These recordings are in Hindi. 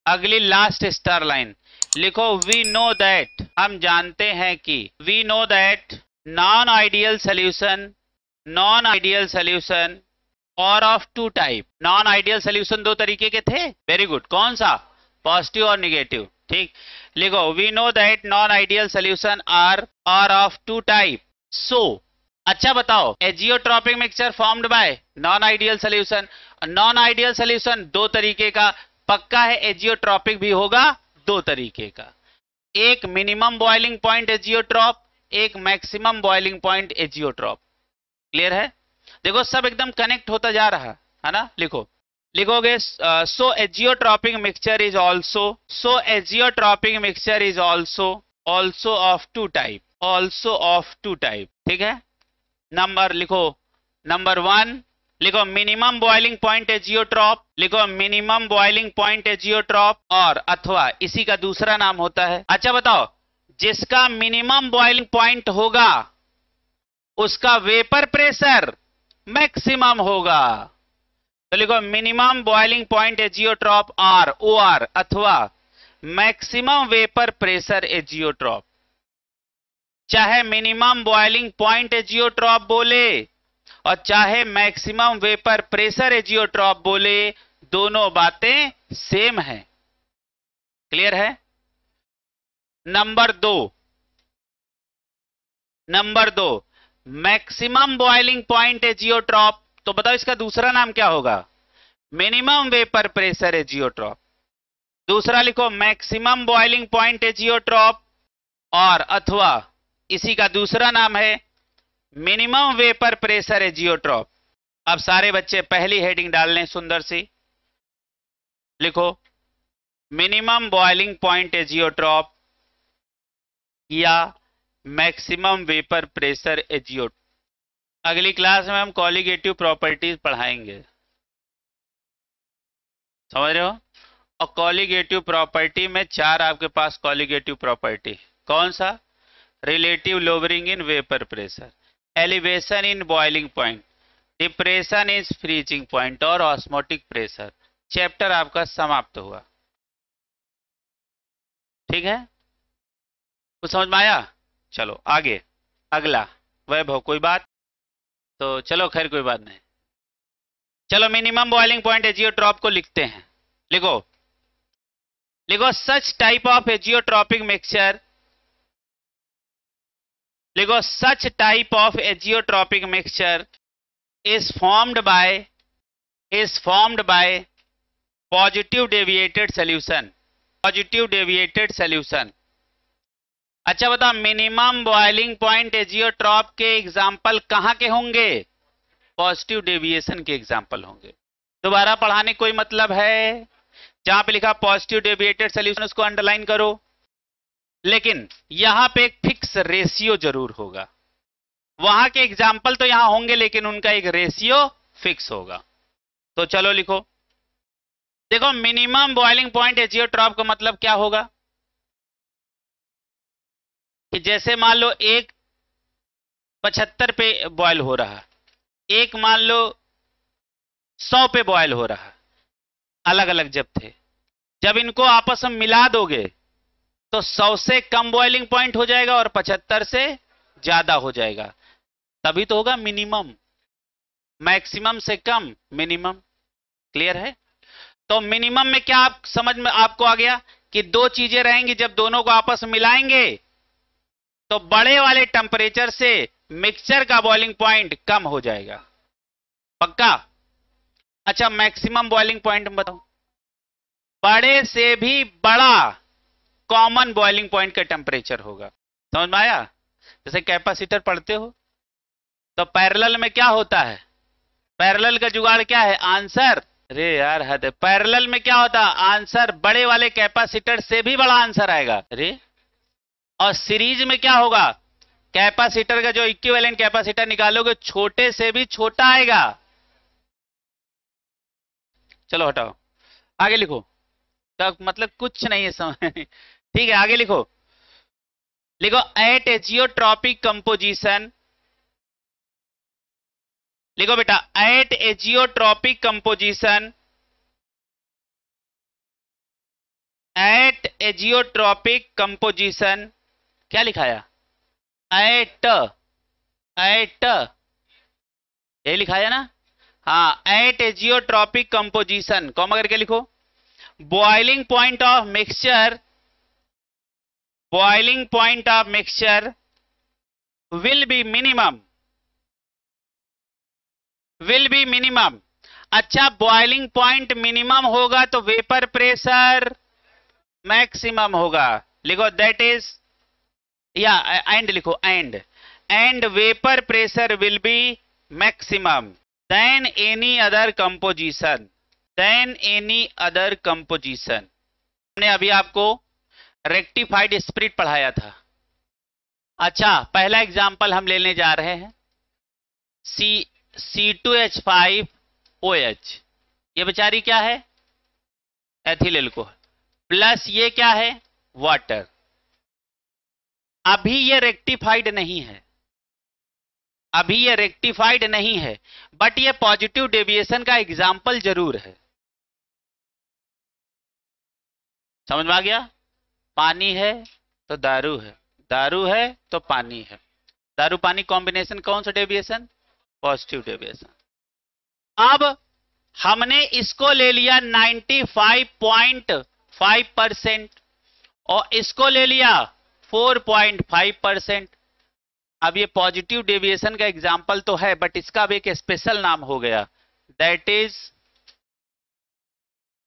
अगली लास्ट स्टार लाइन लिखो, वी नो दैट, हम जानते हैं कि, we know that non ideal solution, non ideal solution are of two type. Non ideal solution दो तरीके के थे, वेरी गुड, कौन सा, पॉजिटिव और निगेटिव, ठीक। लिखो, we know that non ideal solution are of two type. So अच्छा बताओ, azeotropic mixture formed by non ideal solution, non ideal solution दो तरीके का, पक्का है एजियोट्रॉपिक भी होगा दो तरीके का, एक मिनिमम बॉइलिंग पॉइंट एजियोट्रॉप, एक maximum boiling point azeotrope. Clear है? देखो सब एकदम कनेक्ट होता जा रहा है ना। लिखो, लिखोगे, so azeotropic mixture is also, so azeotropic mixture is also of two type, also of two type, ठीक है। नंबर लिखो, नंबर 1 लिखो, मिनिमम बॉइलिंग पॉइंट एजियोट्रॉप, लिखो मिनिमम बॉइलिंग पॉइंट एजियोट्रॉप, और अथवा इसी का दूसरा नाम होता है। अच्छा बताओ, जिसका मिनिमम बॉइलिंग पॉइंट होगा उसका वेपर प्रेशर मैक्सिमम होगा। तो लिखो minimum boiling point azeotrope or, O R, अथवा मैक्सिमम वेपर प्रेशर एजियोट्रॉप। चाहे मिनिमम बॉइलिंग पॉइंट एजियोट्रॉप बोले और चाहे मैक्सिमम वेपर प्रेशर एजियोट्रॉप बोले, दोनों बातें सेम है। क्लियर है? Number 2, number 2 maximum boiling point azeotrope, तो बताओ इसका दूसरा नाम क्या होगा, मिनिमम वेपर प्रेशर एजियोट्रॉप। दूसरा लिखो मैक्सिमम बॉइलिंग पॉइंट एजियोट्रॉप, और अथवा इसी का दूसरा नाम है मिनिमम वेपर प्रेशर एजियोट्रॉप। अब सारे बच्चे पहली हेडिंग डाल लें सुंदर सी, लिखो मिनिमम बॉइलिंग पॉइंट एजियोट्रॉप या मैक्सिमम वेपर प्रेशर एजियोट्रॉप। अगली क्लास में हम कॉलिगेटिव प्रॉपर्टीज पढ़ाएंगे, समझ रहे हो। और कॉलिगेटिव प्रॉपर्टी में 4 आपके पास कॉलिगेटिव प्रॉपर्टी, कौन सा, relative lowering in vapour pressure, elevation in boiling point, depression is freezing point और ऑस्मोटिक प्रेशर। चैप्टर आपका समाप्त हुआ, ठीक है, कुछ समझ में आया। चलो आगे, अगला वैभव, कोई बात, तो चलो खैर कोई बात नहीं। चलो मिनिमम बॉइलिंग पॉइंट एजियोट्रॉप को लिखते हैं, लिखो, लिखो such type of azeotropic mixture, लिखो such type of azeotropic mixture is formed by positive deviated solution, positive deviated solution। अच्छा बताओ, मिनिमम बॉइलिंग पॉइंट एजियोट्रॉप के एग्जाम्पल कहां के होंगे, पॉजिटिव डेविएशन के एग्जाम्पल होंगे। दोबारा पढ़ाने कोई मतलब है, जहां पे लिखा पॉजिटिव डेविएटेड सोल्यूशन उसको अंडरलाइन करो, लेकिन यहां पे एक फिक्स रेशियो जरूर होगा। वहां के एग्जाम्पल तो यहां होंगे लेकिन उनका एक रेशियो फिक्स होगा। तो चलो लिखो, देखो मिनिमम बॉइलिंग पॉइंट एजियोट्रॉप का मतलब क्या होगा, कि जैसे मान लो एक 75 पे बॉयल हो रहा, एक मान लो 100 पे बॉयल हो रहा, अलग अलग जब थे, जब इनको आपस में मिला दोगे तो 100 से कम बॉइलिंग पॉइंट हो जाएगा और 75 से ज्यादा हो जाएगा, तभी तो होगा मिनिमम, मैक्सिमम से कम मिनिमम। क्लियर है? तो मिनिमम में क्या आप समझ में आपको आ गया, कि दो चीजें रहेंगी, जब दोनों को आपस में मिलाएंगे तो बड़े वाले टेम्परेचर से मिक्सचर का बॉइलिंग पॉइंट कम हो जाएगा, पक्का। अच्छा मैक्सिमम बॉइलिंग पॉइंट बताओ, बड़े से भी बड़ा कॉमन बॉइलिंग पॉइंट का टेम्परेचर होगा। समझ में आया? जैसे कैपेसिटर पढ़ते हो तो पैरेलल में क्या होता है, पैरेलल का जुगाड़ क्या है, आंसर, अरे यार हद है, पैरेलल में क्या होता है, आंसर बड़े वाले कैपेसिटर से भी बड़ा आंसर आएगा, अरे। और सीरीज में क्या होगा, कैपेसिटर का जो इक्विवेलेंट कैपेसिटर निकालोगे छोटे से भी छोटा आएगा। चलो हटाओ, आगे लिखो, तो मतलब कुछ नहीं है समझ ठीक है, आगे लिखो, लिखो एट एजियोट्रॉपिक कंपोजिशन, लिखो बेटा at azeotropic composition at azeotropic composition, क्या लिखाया, एट, एट, ये लिखाया ना, हाँ, एट एजियोट्रॉपिक कंपोजिशन, कॉमा करके लिखो, boiling point of mixture, boiling point of mixture will be minimum, will be minimum. अच्छा, बॉइलिंग पॉइंट मिनिमम होगा तो वेपर प्रेशर मैक्सिमम होगा, लिखो दैट इज, या एंड लिखो, and vapour pressure will be maximum then any other composition, then any other composition. हमने अभी आपको रेक्टिफाइड स्पिरिट पढ़ाया था। अच्छा, पहला एग्जांपल हम लेने जा रहे हैं, C2H5OH, ये बेचारी क्या है, एथिल एल्कोहल, प्लस ये क्या है, वाटर। अभी ये रेक्टिफाइड नहीं है, अभी ये रेक्टिफाइड नहीं है, बट ये पॉजिटिव डेविएशन का एग्जाम्पल जरूर है। समझ में आ गया, पानी है तो दारू है, दारू है तो पानी है, दारू पानी कॉम्बिनेशन कौन सा डेविएशन, पॉजिटिव डेविएशन। अब हमने इसको ले लिया 95.5% और इसको ले लिया 4.5%। अब ये पॉजिटिव डेविएशन का एग्जाम्पल तो है, बट इसका भी एक स्पेशल नाम हो गया, that is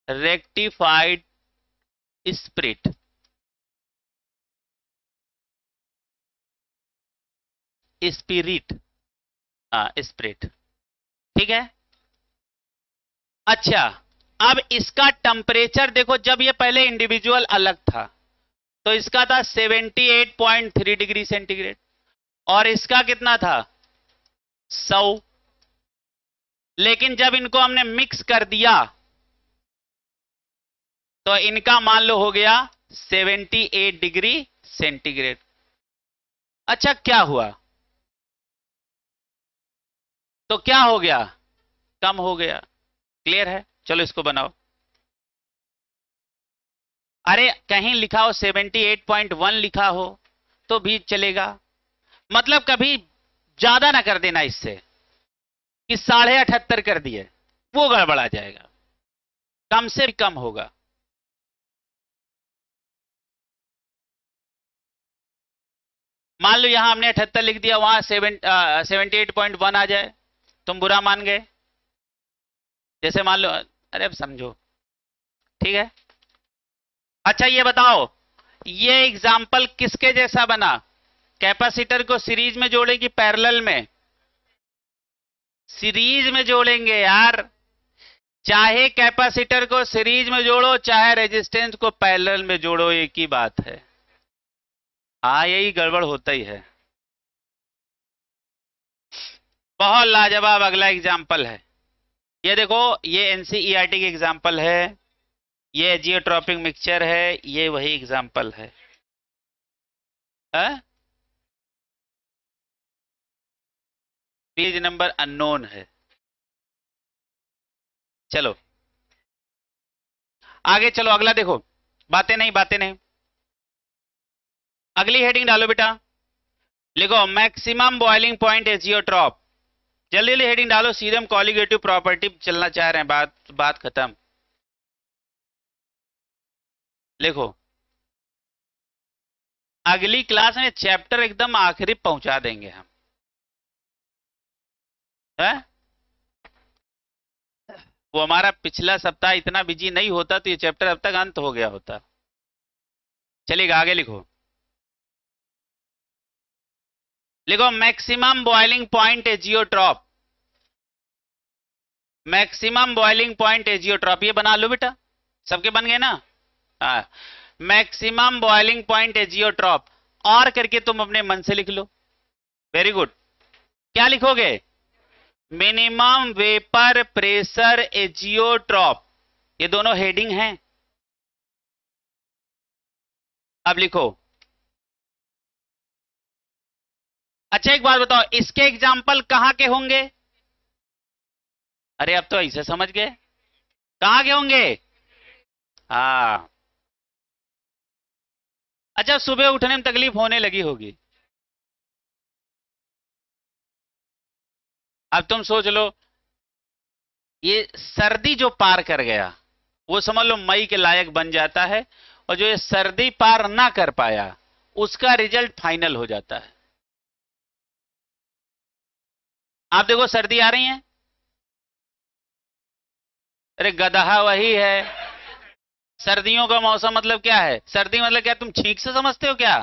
rectified spirit. Spirit, spirit, ठीक है। अच्छा, अब इसका टेम्परेचर देखो, जब ये पहले इंडिविजुअल अलग था तो इसका था 78.3 डिग्री सेंटीग्रेड और इसका कितना था 100, लेकिन जब इनको हमने मिक्स कर दिया तो इनका मान लो हो गया 78 डिग्री सेंटीग्रेड। अच्छा, क्या हुआ, तो क्या हो गया, कम हो गया, क्लियर है। चलो इसको बनाओ, अरे कहीं लिखा हो 78.1 लिखा हो तो भी चलेगा, मतलब कभी ज्यादा ना कर देना इससे कि 78.5 कर दिए, वो गड़बड़ा जाएगा, कम से भी कम होगा। मान लो यहां हमने 78 लिख दिया, वहां 78.1 आ जाए, तुम बुरा मान गए, जैसे मान लो, अरे अब समझो, ठीक है। अच्छा ये बताओ, ये एग्जाम्पल किसके जैसा बना, कैपेसिटर को सीरीज में जोड़े कि पैरेलल में, सीरीज में जोड़ेंगे यार, चाहे कैपेसिटर को सीरीज में जोड़ो चाहे रेजिस्टेंस को पैरेलल में जोड़ो, एक ही बात है। हाँ, यही गड़बड़ होता ही है। बहुत लाजवाब अगला एग्जाम्पल है, ये देखो, ये एनसीईआरटी की एग्जाम्पल है, ये जियोट्रॉपिक मिक्सचर है, ये वही एग्जाम्पल है, पेज नंबर अननोन है। चलो आगे चलो, अगला देखो, बातें नहीं बातें नहीं, अगली हेडिंग डालो बेटा, लिखो मैक्सिमम बॉइलिंग पॉइंट एजियोट्रॉप। जल्दी जल्दी हेडिंग डालो, सीधे हम कॉलिगेटिव प्रॉपर्टी चलना चाह रहे हैं, बात खत्म। लिखो, अगली क्लास में चैप्टर एकदम आखिरी पहुंचा देंगे हम, है? वो हमारा पिछला सप्ताह इतना बिजी नहीं होता तो ये चैप्टर अब तक अंत हो गया होता। चलिएगा आगे लिखो, लिखो maximum boiling point azeotrope, maximum boiling point azeotrope, ये बना लो बेटा, सबके बन गए ना, हाँ, मैक्सिमम बॉइलिंग पॉइंट एजियोट्रॉप, और करके तुम अपने मन से लिख लो, वेरी गुड। क्या लिखोगे, मिनिमम वेपर प्रेशर एजियोट्रॉप, ये दोनों हेडिंग हैं। अब लिखो, अच्छा एक बात बताओ, इसके एग्जाम्पल कहां के होंगे, अरे अब तो ऐसे समझ गए, कहां के होंगे, हाँ, अच्छा, सुबह उठने में तकलीफ होने लगी होगी। अब तुम सोच लो, ये सर्दी जो पार कर गया वो समझ लो मई के लायक बन जाता है, और जो ये सर्दी पार ना कर पाया उसका रिजल्ट फाइनल हो जाता है। आप देखो सर्दी आ रही है, अरे गदहा वही है। सर्दियों का मौसम मतलब क्या है? सर्दी मतलब क्या तुम छींक से समझते हो क्या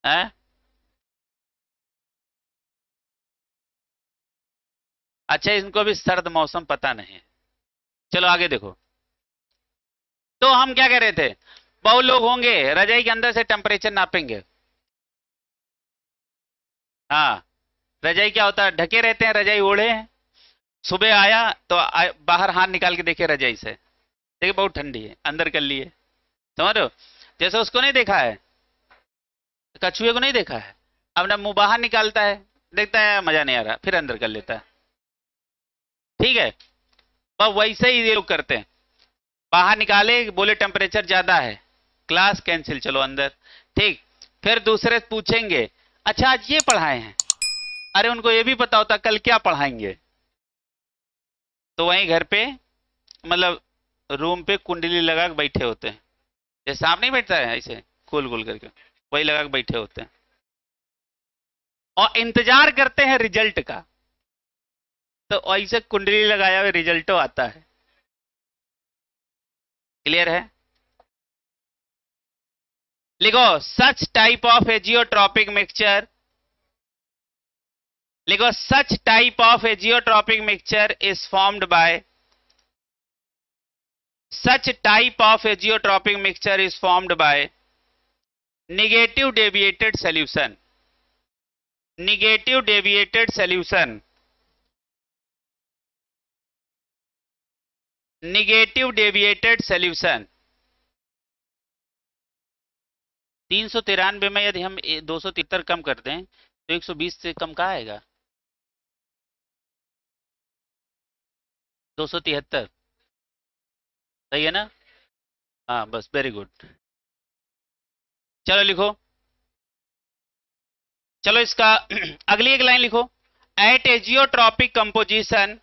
है? अच्छा, इनको भी सर्द मौसम पता नहीं है। चलो आगे देखो। तो हम क्या कह रहे थे, बहुत लोग होंगे रजाई के अंदर से टेम्परेचर नापेंगे। हाँ, रजाई क्या होता है, ढके रहते हैं, रजाई ओढ़े हैं। सुबह आया तो बाहर हाथ निकाल के देखे रजाई से, देखिए बहुत ठंडी है, अंदर कर लिए। समझ रहे हो? जैसे उसको नहीं देखा है, कछुए को नहीं देखा है, अपना मुंह बाहर निकालता है, देखता है मजा नहीं आ रहा, फिर अंदर कर लेता है। ठीक है, बस वैसे ही ये लोग करते हैं। बाहर निकाले, बोले टेम्परेचर ज्यादा है, क्लास कैंसिल, चलो अंदर। ठीक, फिर दूसरे पूछेंगे अच्छा आज ये पढ़ाए हैं, अरे उनको ये भी पता होता कल क्या पढ़ाएंगे। तो वहीं घर पे, मतलब रूम पे कुंडली लगा के बैठे होते हैं, जैसे सांप नहीं बैठता है ऐसे गोल गोल करके, वही लगा के बैठे होते हैं और इंतजार करते हैं रिजल्ट का। तो ऐसे कुंडली लगाया हुआ रिजल्ट आता है। क्लियर है? लिखो such type of azeotropic mixture, लिखो such type of azeotropic mixture is formed by, such type of a geotropic mixture is formed by negative deviated solution, negative deviated solution, negative deviated solution। 393 में यदि हम 273 कम कर दें तो 120 से कम कहाँ आएगा? 273, सही है ना? हाँ बस, वेरी गुड। चलो लिखो, चलो इसका अगली एक लाइन लिखो, एट ए जियोट्रॉपिक कंपोजिशन,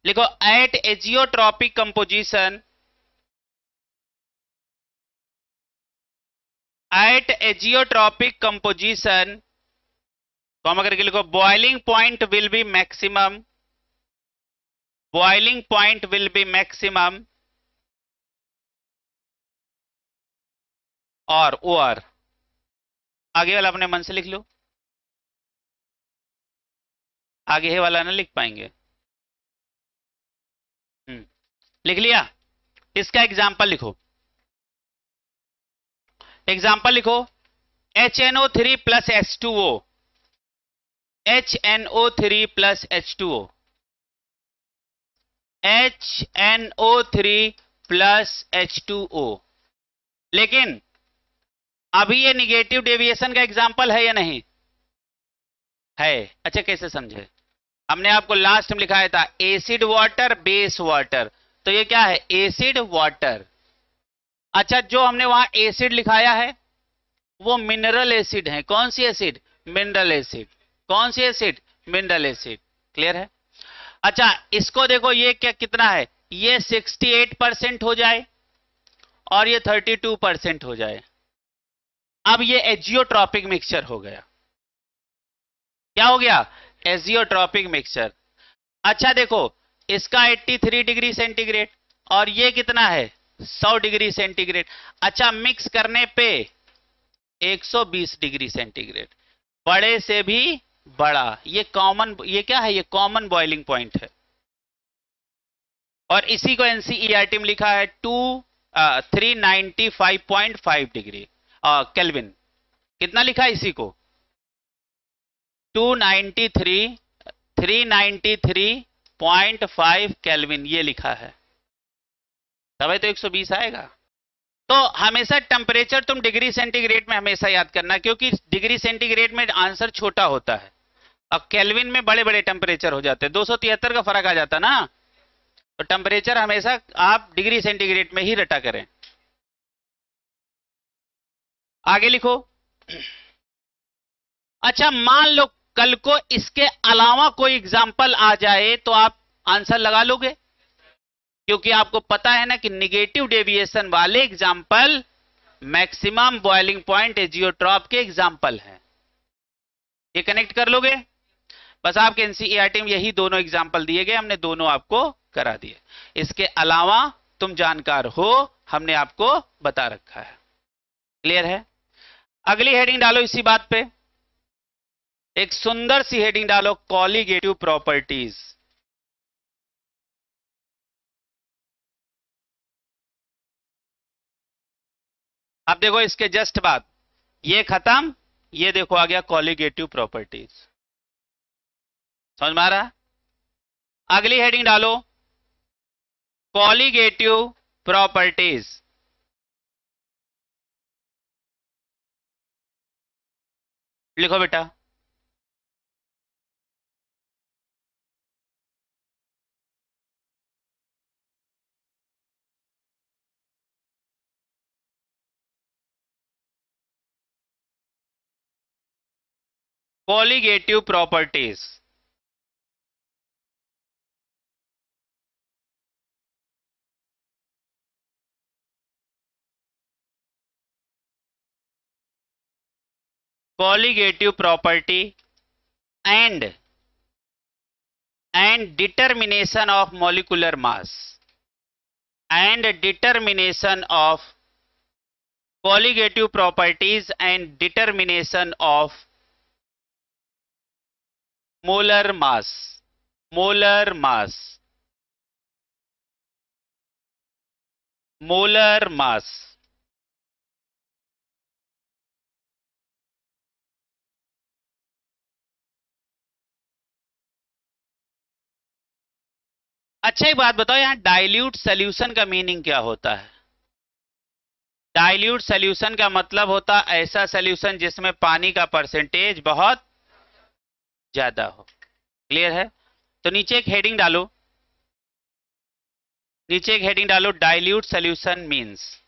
लिखो एट ए जियोट्रॉपिक कंपोजिशन, एट ए जियोट्रॉपिक कंपोजिशन, कॉमा करके लिखो boiling point will be maximum, boiling point will be maximum, और ओआर, आगे वाला अपने मन से लिख लो, आगे है वाला ना लिख पाएंगे। लिख लिया? इसका एग्जाम्पल लिखो, एग्जाम्पल लिखो HNO3 plus H2O, HNO3 plus H2O, HNO3 plus H2O। लेकिन अभी ये निगेटिव डेविएशन का एग्जाम्पल है या नहीं है? अच्छा कैसे समझे? हमने आपको लास्ट में लिखाया था एसिड वाटर बेस वाटर, तो ये क्या है? Acid water. अच्छा, जो हमने वहां एसिड लिखाया है वो मिनरल एसिड है। कौन सी एसिड? Mineral acid. कौन सी एसिड? Mineral acid. क्लियर है? अच्छा, इसको देखो, ये क्या कितना है, ये 68% हो जाए और ये 32% हो जाए, अब ये एजियोट्रॉपिक मिक्सचर हो गया। क्या हो गया? Azeotropic mixture. अच्छा देखो, इसका 83 डिग्री सेंटीग्रेड और ये कितना है? 100 डिग्री सेंटीग्रेड। अच्छा, मिक्स करने पे 120 डिग्री सेंटीग्रेड, बड़े से भी बड़ा। ये कॉमन, ये क्या है? ये कॉमन बॉइलिंग पॉइंट है। और इसी को एनसीईआरटी में लिखा है 395.5 डिग्री केल्विन। कितना लिखा है इसी को? 393.5 केल्विन ये लिखा है, तभी तो 120 आएगा। तो हमेशा टेम्परेचर तुम डिग्री सेंटीग्रेड में हमेशा याद करना, क्योंकि डिग्री सेंटीग्रेड में आंसर छोटा होता है और केल्विन में बड़े बड़े टेम्परेचर हो जाते हैं, 273 का फर्क आ जाता ना। तो टेम्परेचर हमेशा आप डिग्री सेंटीग्रेड में ही रटा करें। आगे लिखो। अच्छा, मान लो कल को इसके अलावा कोई एग्जाम्पल आ जाए तो आप आंसर लगा लोगे, क्योंकि आपको पता है ना कि निगेटिव डेविएशन वाले example maximum boiling point azeotrope के एग्जाम्पल हैं। ये कनेक्ट कर लोगे? बस आपके एनसीईआरटी में यही दोनों एग्जाम्पल दिए गए, हमने दोनों आपको करा दिए। इसके अलावा तुम जानकार हो, हमने आपको बता रखा है। क्लियर है? अगली हेडिंग डालो इसी बात पे, एक सुंदर सी हेडिंग डालो, कॉलीगेटिव प्रॉपर्टीज। अब देखो इसके जस्ट बाद ये खत्म, ये देखो आ गया कॉलीगेटिव प्रॉपर्टीज। समझ में आ रहा? अगली हेडिंग डालो, कॉलीगेटिव प्रॉपर्टीज। लिखो बेटा। Colligative properties. colligative property and determination of molecular mass and determination of colligative properties and determination of molar mass molar mass molar mass। अच्छा एक बात बताओ, यहां डाइल्यूट सॉल्यूशन का मीनिंग क्या होता है? डाइल्यूट सॉल्यूशन का मतलब होता है ऐसा सॉल्यूशन जिसमें पानी का परसेंटेज बहुत ज्यादा हो। क्लियर है? तो नीचे एक हेडिंग डालो, नीचे एक हेडिंग डालो, डाइल्यूट सॉल्यूशन मींस।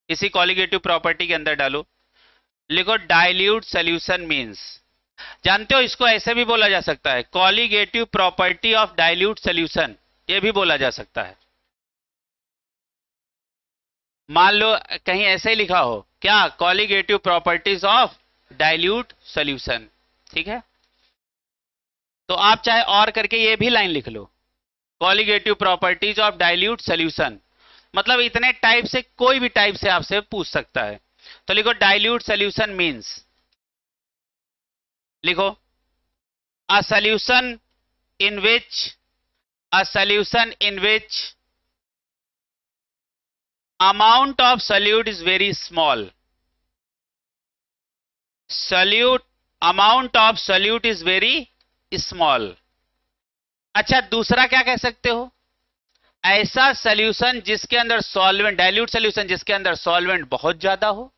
इसी कॉलीगेटिव प्रॉपर्टी के अंदर डालो, लिखो डाइल्यूट सॉल्यूशन मींस। जानते हो इसको ऐसे भी बोला जा सकता है, colligative property of dilute solution, ये भी बोला जा सकता है। मान लो कहीं ऐसे ही लिखा हो, क्या? Colligative properties of dilute solution. ठीक है? तो आप चाहे और करके ये भी लाइन लिख लो, colligative properties of dilute solution. मतलब इतने टाइप से कोई भी टाइप से आपसे पूछ सकता है। तो लिखो डाइल्यूट सॉल्यूशन मींस, लिखो a solution in which amount of solute is very small, amount of solute is very small। अच्छा दूसरा क्या कह सकते हो? ऐसा सॉल्यूशन जिसके अंदर सॉल्वेंट, डाइल्यूट सॉल्यूशन जिसके अंदर सॉल्वेंट बहुत ज्यादा हो,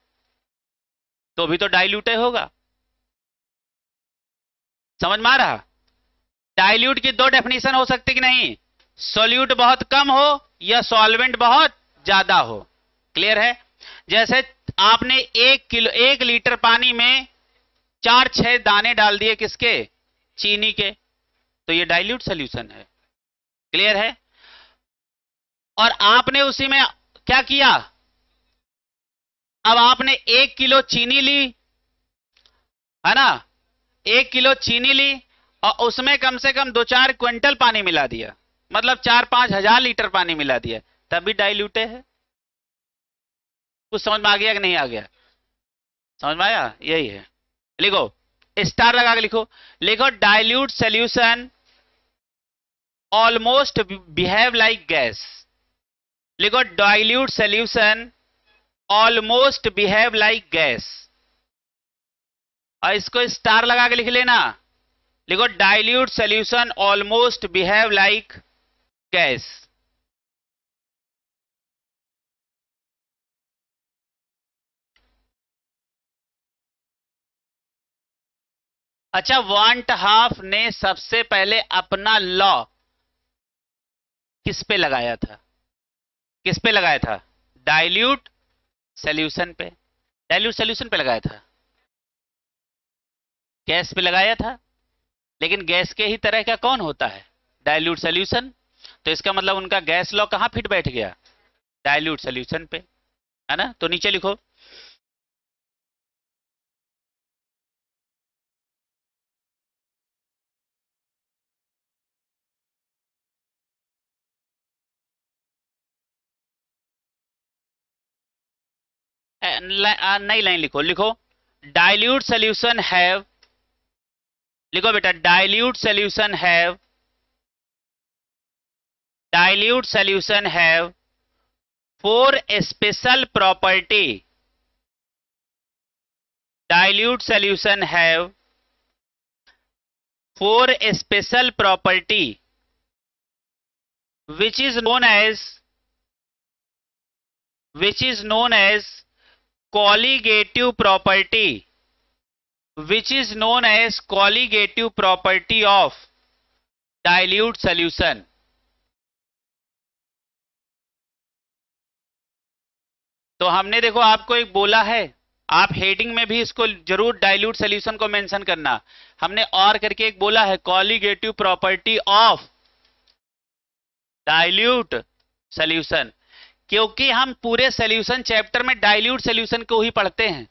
तो भी तो डाइल्यूट होगा। समझ में आ रहा? डाइल्यूट की दो डेफिनेशन हो सकती कि नहीं, सॉल्यूट बहुत कम हो या सॉल्वेंट बहुत ज्यादा हो। क्लियर है? जैसे आपने 1 लीटर पानी में 4-6 दाने डाल दिए, किसके? चीनी के, तो ये डाइल्यूट सॉल्यूशन है। क्लियर है? और आपने उसी में क्या किया? अब आपने 1 किलो चीनी ली, है ना? 1 किलो चीनी ली और उसमें कम से कम 2-4 क्विंटल पानी मिला दिया, मतलब 4-5 हजार लीटर पानी मिला दिया, तब भी डाइल्यूट है। कुछ समझ में आ गया कि नहीं आ गया? समझ में आया? यही है। लिखो, स्टार लगा के लिखो, लिखो dilute solution almost behave like gas. लिखो dilute solution almost behave like gas, और इसको स्टार लगा के लिख लेना। लिखो dilute solution almost behave like gas. अच्छा, वांट हाफ ने सबसे पहले अपना लॉ किस पे लगाया था? किस पे लगाया था? डाइल्यूट सॉल्यूशन पे। डाइल्यूट सोल्यूशन पे लगाया था, गैस पे लगाया था, लेकिन गैस के ही तरह का कौन होता है, डाइल्यूट सोल्यूशन। तो इसका मतलब उनका गैस लॉ कहां फिट बैठ गया, डाइल्यूट सोल्यूशन पे, है ना। तो नीचे लिखो, नई लाइन लिखो, लिखो डाइल्यूट सोल्यूशन हैव, लिखो बेटा dilute solution have, dilute solution have four special property, dilute solution have four special property which is known as colligative property, which is known as colligative property of dilute solution। तो हमने देखो आपको एक बोला है, आप हेडिंग में भी इसको जरूर डाइल्यूट सोल्यूशन को मेंशन करना। हमने और करके एक बोला है, colligative property of dilute solution, क्योंकि हम पूरे सोल्यूशन चैप्टर में डाइल्यूट सोल्यूशन को ही पढ़ते हैं।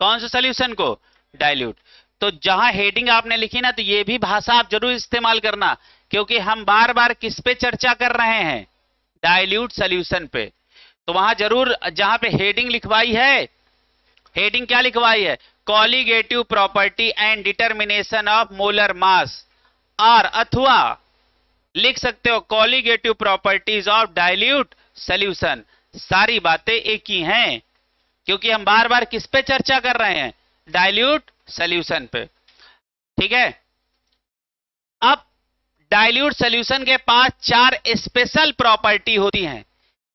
कौन से सोल्यूशन को, डाइल्यूट। तो जहां हेडिंग आपने लिखी ना, तो ये भी भाषा आप जरूर इस्तेमाल करना, क्योंकि हम बार बार किस पे चर्चा कर रहे हैं, डाइल्यूट सोल्यूशन पे। तो वहां जरूर जहां पे हेडिंग लिखवाई है, हेडिंग क्या लिखवाई है, colligative property and determination of molar mass, और अथवा लिख सकते हो colligative properties of dilute solution. सारी बातें एक ही हैं, क्योंकि हम बार बार किस पे चर्चा कर रहे हैं, डाइल्यूट सोल्यूशन पे। ठीक है। अब डाइल्यूट सोल्यूशन के पास चार स्पेशल प्रॉपर्टी होती हैं,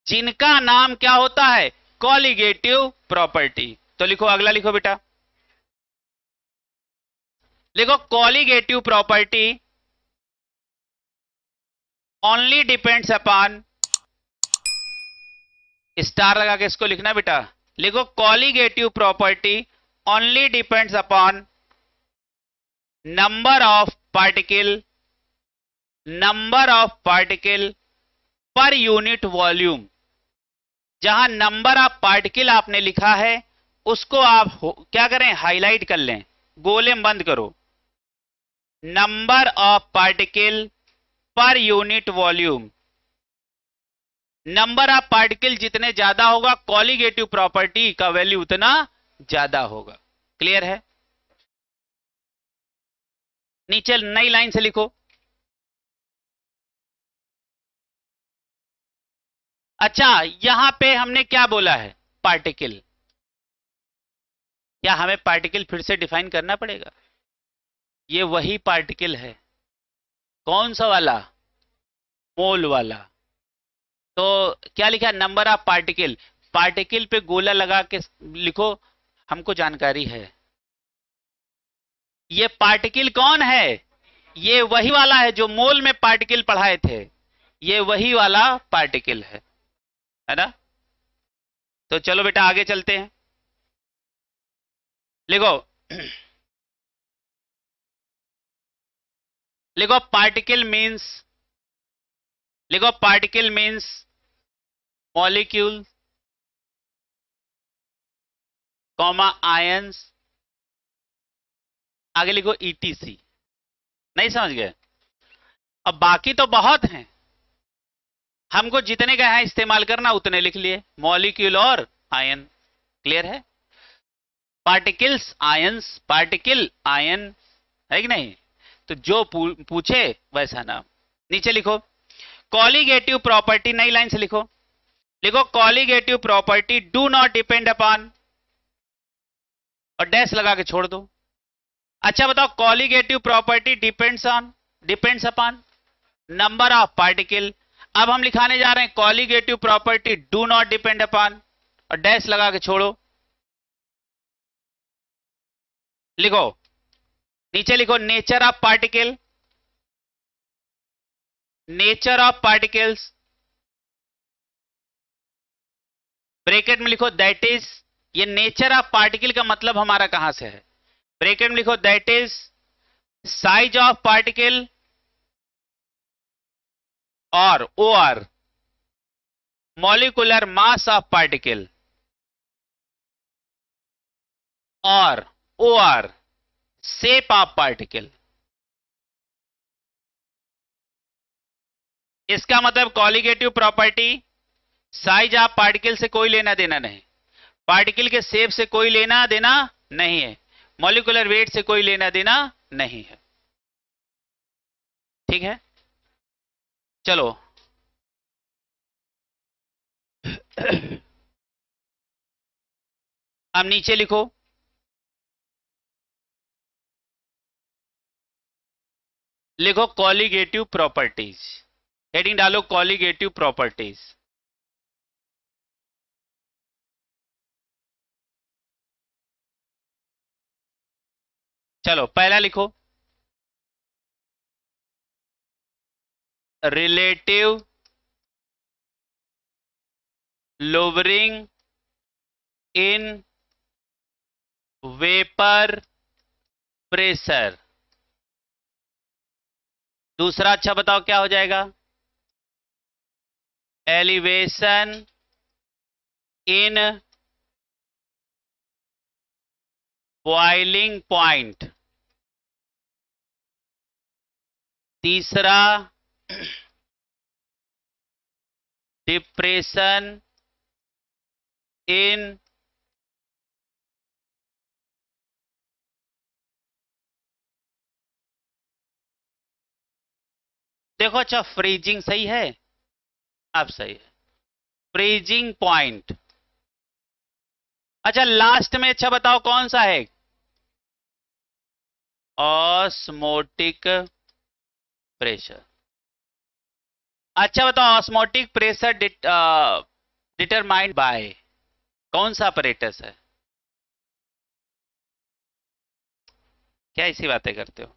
जिनका नाम क्या होता है, कॉलिगेटिव प्रॉपर्टी। तो लिखो, अगला लिखो बेटा, लिखो colligative property only depends upon, star लगा के इसको लिखना बेटा, लिखो colligative property only depends upon number of particle, number of particle per unit volume. जहां नंबर ऑफ पार्टिकल आपने लिखा है, उसको आप क्या करें, हाईलाइट कर लें, गोले में बंद करो। Number of particle per unit volume, number of particle जितने ज्यादा होगा, कॉलिगेटिव प्रॉपर्टी का वैल्यू उतना ज्यादा होगा। क्लियर है। नीचे नई लाइन से लिखो, अच्छा यहां पे हमने क्या बोला है, पार्टिकल। क्या हमें पार्टिकल फिर से डिफाइन करना पड़ेगा, ये वही पार्टिकल है। कौन सा वाला, मोल वाला। तो क्या लिखा, नंबर ऑफ पार्टिकल, पार्टिकल पे गोला लगा के लिखो, हमको जानकारी है। ये पार्टिकल कौन है, ये वही वाला है जो मोल में पार्टिकल पढ़ाए थे, ये वही वाला पार्टिकल है ना। तो चलो बेटा आगे चलते हैं, लिखो लिखो पार्टिकल मींस, लिखो particle means molecule comma ions, आगे लिखो ईटीसी। नहीं समझ गए। अब बाकी तो बहुत हैं, हमको जितने का है इस्तेमाल करना उतने लिख लिए, मॉलिक्यूल और आयन। क्लियर है। पार्टिकल्स आयंस, पार्टिकल आयन, है कि नहीं। तो जो पूछे वैसा नाम। नीचे लिखो कॉलिगेटिव प्रॉपर्टी, नई लाइन से लिखो, लिखो colligative property do not depend upon, और डैश लगा के छोड़ दो। अच्छा बताओ, colligative property depends upon number of particle. अब हम लिखाने जा रहे हैं colligative property do not depend upon, और डैश लगा के छोड़ो। लिखो नीचे लिखो nature of particle, nature of particles bracket में लिखो दैट इज, ये नेचर ऑफ पार्टिकल का मतलब हमारा कहां से है, ब्रैकेट में लिखो that is size of particle और O R molecular mass of particle और O R shape of particle. इसका मतलब colligative property size of particle से कोई लेना देना नहीं, पार्टिकल के शेप से कोई लेना देना नहीं है, मॉलिक्यूलर वेट से कोई लेना देना नहीं है। ठीक है, चलो अब नीचे लिखो, लिखो कॉलिगेटिव प्रॉपर्टीज, हेडिंग डालो कॉलिगेटिव प्रॉपर्टीज। चलो पहला लिखो relative lowering in vapour pressure. दूसरा अच्छा बताओ क्या हो जाएगा, एलिवेशन इन बॉइलिंग पॉइंट। तीसरा डिप्रेशन इन देखो अच्छा फ्रीजिंग सही है, अब सही है, फ्रीजिंग पॉइंट। अच्छा लास्ट में अच्छा बताओ कौन सा है, ऑस्मोटिक प्रेशर। अच्छा बताओ ऑस्मोटिक प्रेशर डिटरमाइंड बाय कौन सा अपरेटस है, क्या ऐसी बातें करते हो,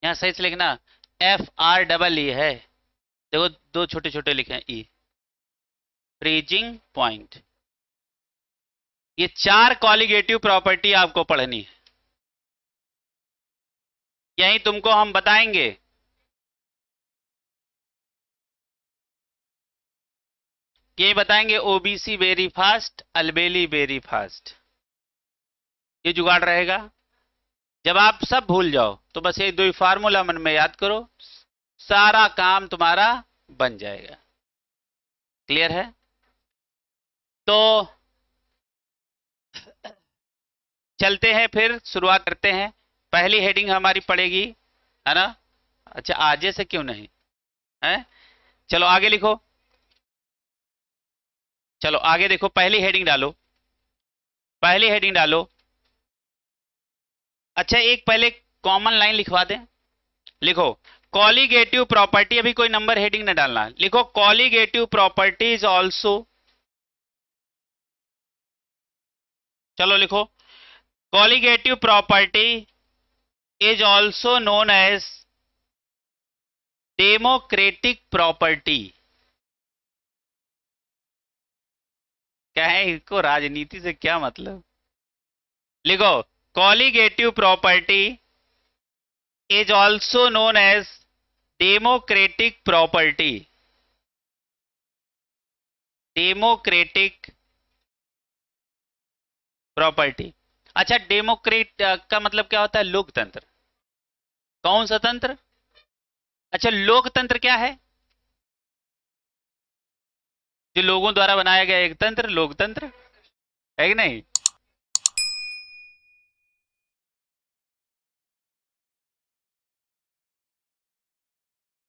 यहां सही से लिखना, FREE है, देखो दो छोटे छोटे लिखे हैं ई, फ्रीजिंग पॉइंट। ये 4 कॉलिगेटिव प्रॉपर्टी आपको पढ़नी है, यही तुमको हम बताएंगे। यही बताएंगे, ओबीसी वेरी फास्ट, अल्बेली वेरी फास्ट, ये जुगाड़ रहेगा। जब आप सब भूल जाओ तो बस ये 2 फार्मूला मन में याद करो, सारा काम तुम्हारा बन जाएगा। क्लियर है, तो चलते हैं फिर शुरुआत करते हैं। पहली हेडिंग हमारी पड़ेगी, है ना, अच्छा आजे से क्यों नहीं है, चलो आगे लिखो, चलो आगे देखो, पहली हेडिंग डालो, पहली हेडिंग डालो। अच्छा एक पहले कॉमन लाइन लिखवा दें, लिखो कॉलिगेटिव प्रॉपर्टी, अभी कोई नंबर हेडिंग न डालना, लिखो कॉलिगेटिव प्रॉपर्टी इज ऑल्सो, चलो लिखो colligative property is also known as democratic property. क्या है इसको राजनीति से क्या मतलब, लिखो colligative property is also known as democratic property, democratic property. अच्छा डेमोक्रेट का मतलब क्या होता है, लोकतंत्र, कौन सा तंत्र, अच्छा लोकतंत्र क्या है, जो लोगों द्वारा बनाया गया एक तंत्र, लोकतंत्र है कि नहीं।